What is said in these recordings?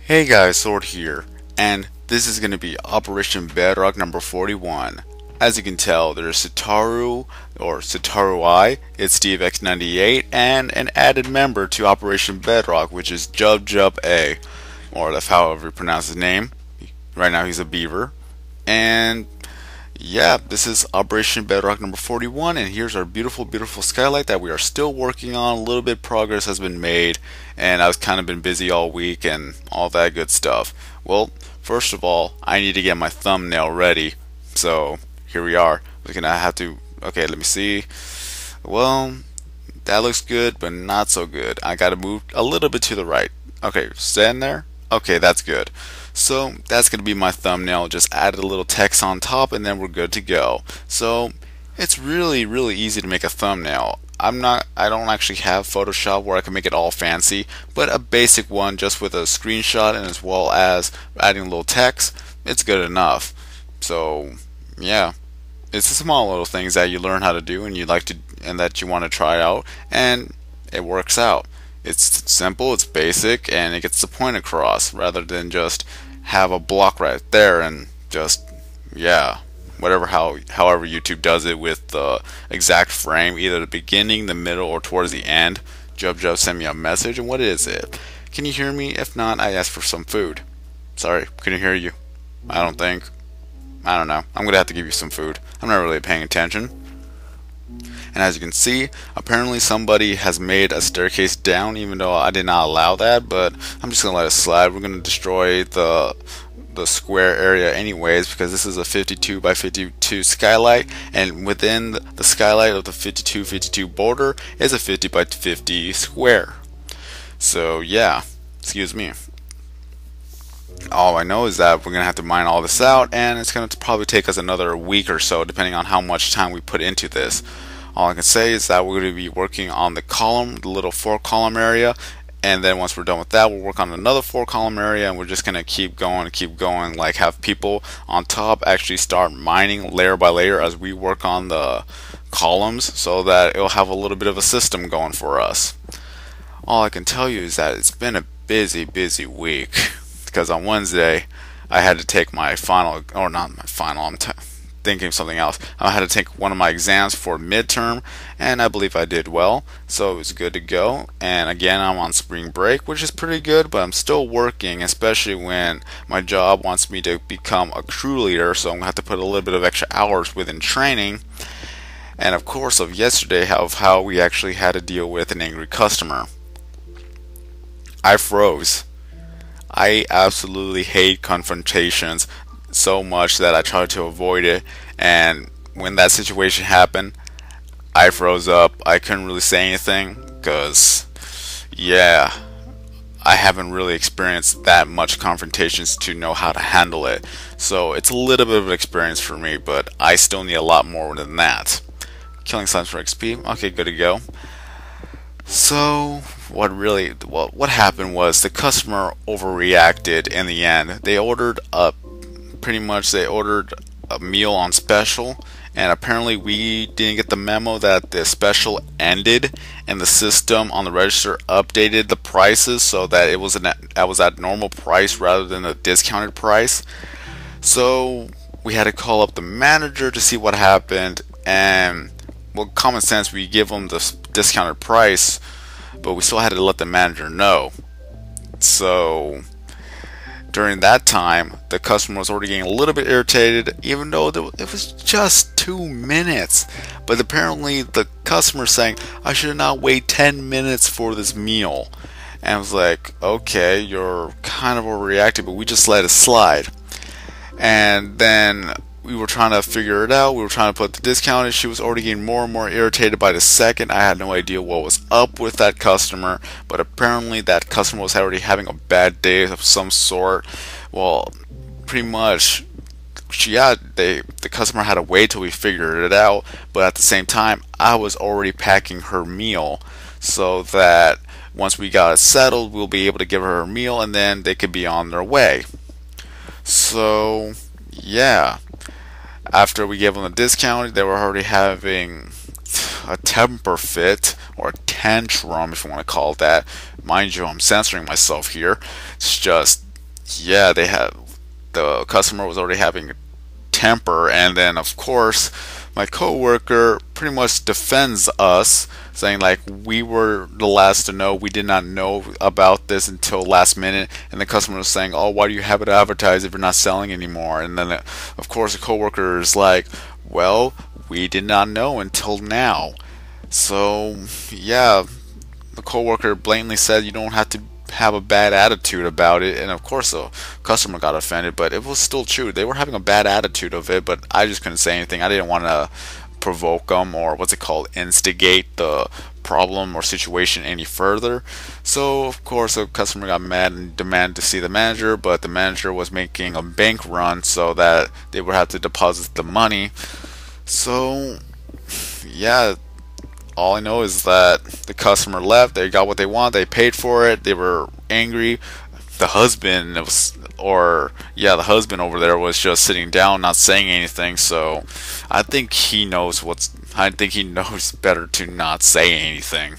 Hey guys, Sword here, and this is going to be Operation Bedrock number 41. As you can tell, there's CTARUI or CTARUI, it's Steve X98, and an added member to Operation Bedrock, which is Jub A, or that's however you pronounce his name. Right now he's a beaver. And yeah, this is Operation Bedrock number 41, and here's our beautiful skylight that we are still working on. A little bit of progress has been made, and I've kind of been busy all week and all that good stuff. Well, first of all, I need to get my thumbnail ready, so here we are. We're gonna have to, okay, let me see. Well, that looks good, but not so good. I gotta move a little bit to the right. Okay, stand there. Okay, that's good. So that's going to be my thumbnail. Just add a little text on top and then we're good to go. So it's really easy to make a thumbnail. I don't actually have Photoshop where I can make it all fancy, but a basic one just with a screenshot and as well as adding a little text, it's good enough. So yeah, it's the small little things that you learn how to do and you like to and that you want to try out, and it works out. It's simple, it's basic, and it gets the point across rather than just have a block right there and just, yeah, however YouTube does it with the exact frame, either the beginning, the middle, or towards the end. Jub sent me a message, and what is it? Can you hear me? If not, I asked for some food. Sorry, couldn't hear you. I don't think. I don't know. I'm gonna have to give you some food. I'm not really paying attention. And as you can see, apparently somebody has made a staircase down, even though I did not allow that, but I'm just gonna let it slide. We're gonna destroy the square area anyways, because this is a 52 by 52 skylight, and within the skylight of the 52 border is a 50 by 50 square. So yeah, excuse me. All I know is that we're gonna have to mine all this out, and it's gonna probably take us another week or so, depending on how much time we put into this. All I can say is that we're going to be working on the column, the little 4-column area, and then once we're done with that, we'll work on another 4-column area, and we're just going to keep going, like have people on top actually start mining layer by layer as we work on the columns, so that it'll have a little bit of a system going for us. All I can tell you is that it's been a busy week, because on Wednesday I had to take my final, or not my final, I'm thinking of something else. I had to take one of my exams for midterm, and I believe I did well, so it was good to go. And again, I'm on spring break, which is pretty good, but I'm still working, especially when my job wants me to become a crew leader, so I'm gonna have to put a little bit of extra hours within training. And of course, of yesterday, how we actually had to deal with an angry customer. I froze. I absolutely hate confrontations so much that I tried to avoid it, and when that situation happened, I froze up. I couldn't really say anything because, yeah, I haven't really experienced that much confrontations to know how to handle it. So it's a little bit of an experience for me, but I still need a lot more than that. Killing slimes for XP. Okay, good to go. So what happened was the customer overreacted in the end. They ordered a meal on special, and apparently we didn't get the memo that the special ended, and the system on the register updated the prices so that it was at normal price rather than a discounted price. So we had to call up the manager to see what happened, and well, common sense, we give them the discounted price, but we still had to let the manager know. So during that time, the customer was already getting a little bit irritated, even though it was just 2 minutes. But apparently the customer saying, I should not wait 10 minutes for this meal. And I was like, okay, you're kind of overreacting, but we just let it slide. And then we were trying to figure it out. We were trying to put the discount in. She was already getting more and more irritated by the second. I had no idea what was up with that customer, but apparently that customer was already having a bad day of some sort. Well, pretty much, the customer had to wait till we figured it out, but at the same time, I was already packing her meal so that once we got it settled, we'll be able to give her meal and then they could be on their way. So, yeah. After we gave them a discount, they were already having a temper fit, or a tantrum if you want to call it that. Mind you, I'm censoring myself here. It's just yeah, the customer was already having a temper, and then of course my coworker pretty much defends us, saying like we were the last to know, we did not know about this until last minute, and the customer was saying, oh, why do you have it advertised if you're not selling anymore? And then of course the coworker is like, well, we did not know until now. So yeah, the coworker blatantly said you don't have to have a bad attitude about it, and of course the customer got offended, but it was still true. They were having a bad attitude of it, but I just couldn't say anything. I didn't want to provoke them, or what's it called, instigate the problem or situation any further. So of course the customer got mad and demanded to see the manager, but the manager was making a bank run so that they would have to deposit the money. So yeah, all I know is that the customer left. They got what they want. They paid for it. They were angry. The husband the husband over there was just sitting down, not saying anything. So I think he knows better to not say anything,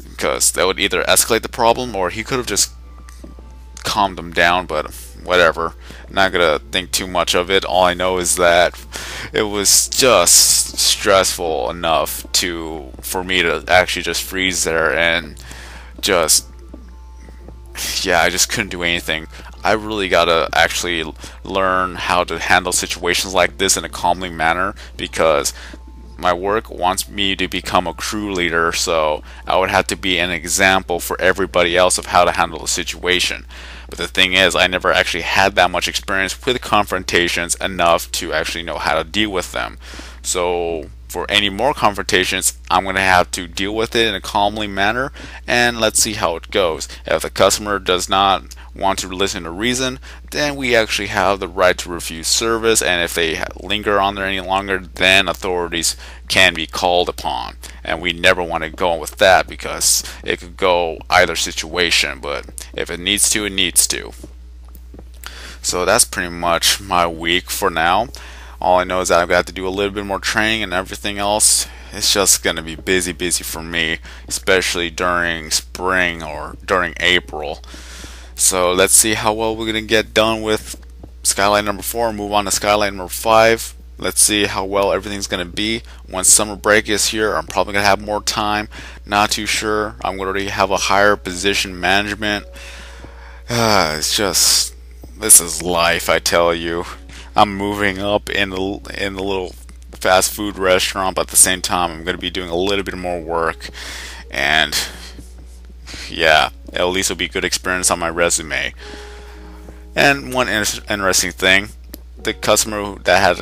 because that would either escalate the problem, or he could have just calmed them down. But whatever. Not gonna think too much of it. All I know is that it was just stressful enough for me to actually just freeze there and just, yeah, I just couldn't do anything. I really gotta actually learn how to handle situations like this in a calmly manner, because my work wants me to become a crew leader, so I would have to be an example for everybody else of how to handle the situation. But the thing is, I never actually had that much experience with confrontations enough to actually know how to deal with them. So for any more confrontations, I'm going to have to deal with it in a calmly manner, and let's see how it goes. If the customer does not want to listen to reason, then we actually have the right to refuse service, and if they linger on there any longer, then authorities can be called upon. And we never want to go with that, because it could go either situation, but if it needs to, it needs to. So that's pretty much my week for now. All I know is that I've got to do a little bit more training, and everything else, it's just going to be busy for me, especially during spring or during April. So let's see how well we're going to get done with Skylight number 4 and move on to Skylight number 5. Let's see how well everything's going to be. Once summer break is here, I'm probably going to have more time. Not too sure. I'm going to already have a higher position management. It's just, this is life, I tell you. I'm moving up in the little fast food restaurant, but at the same time I'm going to be doing a little bit more work, and yeah, at least it'll be good experience on my resume. And one interesting thing, the customer that had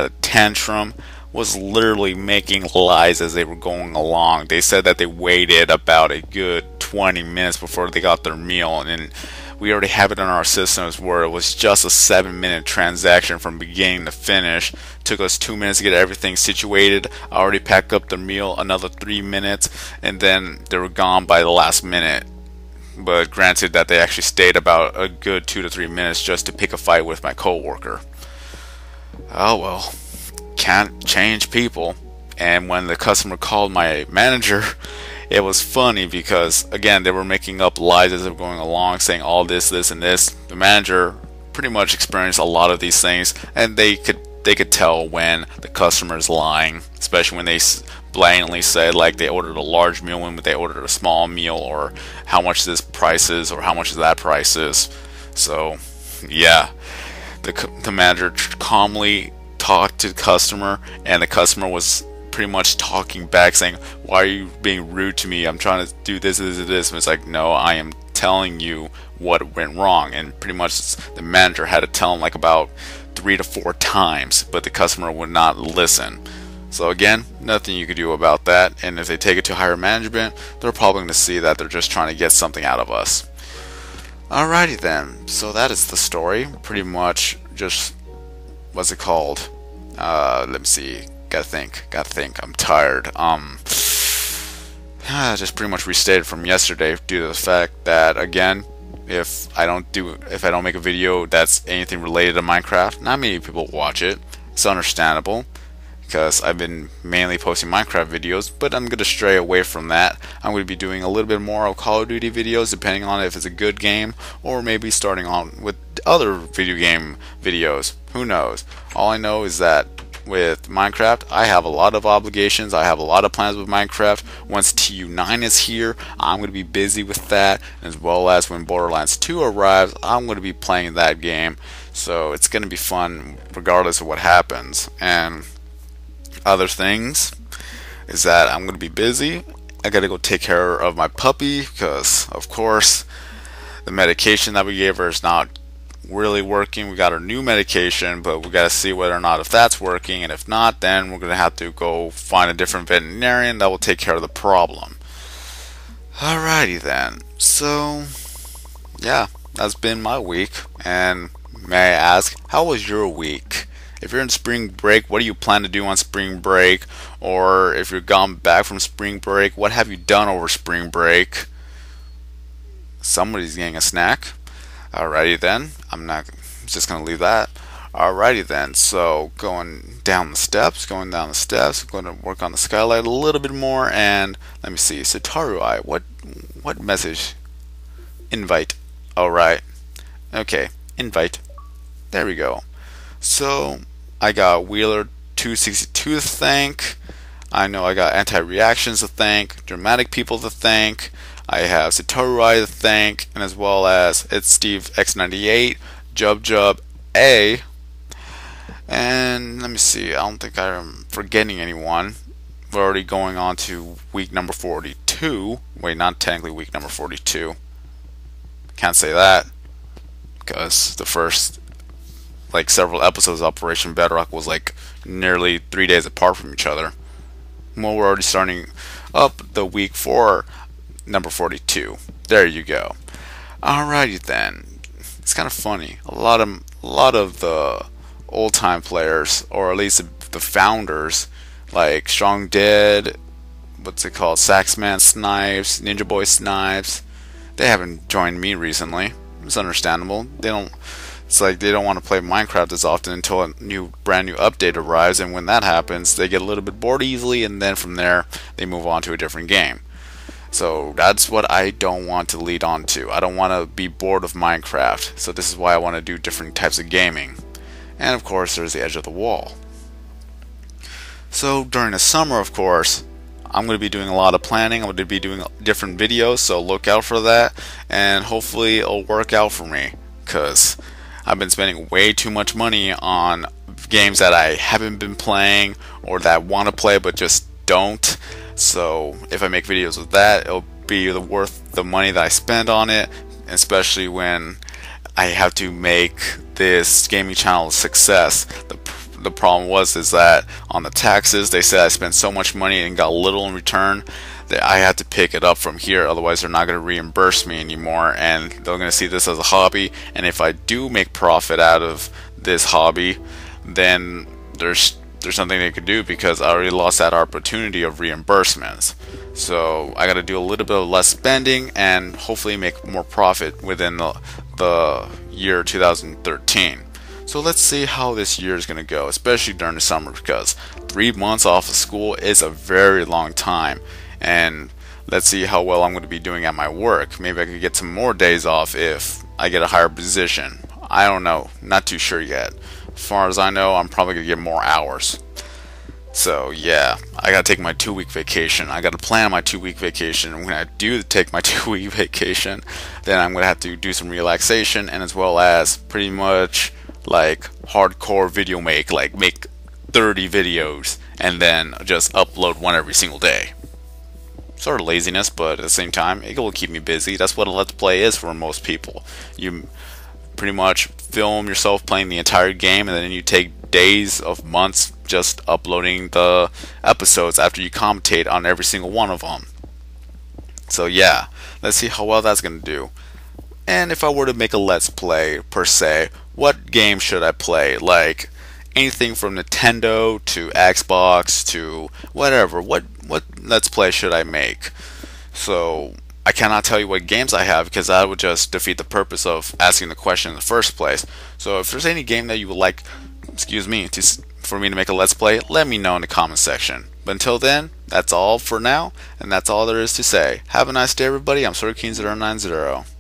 a tantrum was literally making lies as they were going along. They said that they waited about a good 20 minutes before they got their meal, and we already have it in our systems where it was just a 7-minute transaction from beginning to finish. Took us 2 minutes to get everything situated. I already packed up the meal, another 3 minutes, and then they were gone by the last minute. But granted that they actually stayed about a good 2 to 3 minutes just to pick a fight with my coworker. Oh well, can't change people. And when the customer called my manager, it was funny because, again, they were making up lies as they were going along, saying all this, and this. The manager pretty much experienced a lot of these things, and they could tell when the customer is lying, especially when they blatantly said like they ordered a large meal when they ordered a small meal, or how much this price is or how much that price is. So yeah, the manager calmly talked to the customer, and the customer was pretty much talking back, saying, why are you being rude to me? I'm trying to do this. And it's like, no, I am telling you what went wrong. And pretty much the manager had to tell him like about 3 to 4 times, but the customer would not listen. So again, nothing you could do about that. And if they take it to higher management, they're probably going to see that they're just trying to get something out of us. Alrighty then, so that is the story. Pretty much just, what's it called? Let me see. Gotta think. I'm tired. Just pretty much restated from yesterday due to the fact that, again, if I don't make a video that's anything related to Minecraft, not many people watch it. It's understandable, because I've been mainly posting Minecraft videos, but I'm going to stray away from that. I'm going to be doing a little bit more of Call of Duty videos, depending on if it's a good game, or maybe starting on with other video game videos. Who knows? All I know is that with Minecraft, I have a lot of obligations. I have a lot of plans with Minecraft. Once TU9 is here, I'm going to be busy with that, as well as when Borderlands 2 arrives, I'm going to be playing that game. So it's going to be fun regardless of what happens. And other things is that I'm going to be busy. I got to go take care of my puppy because, of course, the medication that we gave her is not really working. We got her new medication, but we got to see whether or not if that's working, and if not, then we're going to have to go find a different veterinarian that will take care of the problem. Alrighty then. So, yeah, that's been my week. And may I ask, how was your week? If you're in spring break, what do you plan to do on spring break? Or if you're gone back from spring break, what have you done over spring break? Somebody's getting a snack. Alrighty then, I'm just gonna leave that. Alrighty then, so going down the steps, going to work on the Skylight a little bit more, and let me see, CTARUI, what message? Invite. Alright. Okay, invite. There we go. So I got Wheeler 262 to thank. I know I got anti-reactions to thank, dramatic people to thank. I have CTARUI to thank, and as well as it's Steve X98, Jub A, and let me see, I don't think I'm forgetting anyone. We're already going on to week number 42. Wait, not technically week number 42. Can't say that because the first several episodes of Operation Bedrock was nearly 3 days apart from each other. Well, we're already starting up the week for number 42. There you go. Alrighty then. It's kind of funny. A lot of the old time players, or at least the founders, like Strong Dead, what's it called, Saxman Snipes, Ninja Boy Snipes, they haven't joined me recently. It's understandable. It's like they don't want to play Minecraft as often until a brand new update arrives, and when that happens, they get a little bit bored easily, and then from there they move on to a different game. So that's what I don't want to lead on to. I don't want to be bored of Minecraft. So this is why I want to do different types of gaming. And of course, there's the edge of the wall. So during the summer, of course, I'm going to be doing a lot of planning. I'm going to be doing different videos, so look out for that. And hopefully it'll work out for me, because I've been spending way too much money on games that I haven't been playing, or that I want to play but just don't. So if I make videos with that, it'll be worth the money that I spend on it, especially when I have to make this gaming channel a success. The problem is that on the taxes, they said I spent so much money and got little in return that I had to pick it up from here. Otherwise, they're not going to reimburse me anymore, and they're going to see this as a hobby. And if I do make profit out of this hobby, then there's something they could do, because I already lost that opportunity of reimbursements. So I got to do a little bit of less spending and hopefully make more profit within the year 2013. So let's see how this year is going to go, especially during the summer, because 3 months off of school is a very long time. And let's see how well I'm going to be doing at my work. Maybe I could get some more days off if I get a higher position. I don't know, not too sure yet. As far as I know, I'm probably going to get more hours. So yeah, I got to take my 2-week vacation. I got to plan my 2-week vacation. When I do take my 2-week vacation, then I'm going to have to do some relaxation, and as well as pretty much hardcore video make 30 videos and then just upload one every single day. Sort of laziness, but at the same time, it will keep me busy. That's what a Let's Play is for most people. You pretty much film yourself playing the entire game, and then you take days of months just uploading the episodes after you commentate on every single one of them. So yeah, let's see how well that's going to do. And if I were to make a Let's Play per se, what game should I play? Like anything from Nintendo to Xbox to whatever. What Let's Play should I make? So I cannot tell you what games I have, because that would just defeat the purpose of asking the question in the first place. So if there's any game that you would like, to for me to make a Let's Play, let me know in the comment section. But until then, that's all for now, and that's all there is to say. Have a nice day, everybody. I'm SwordKing090.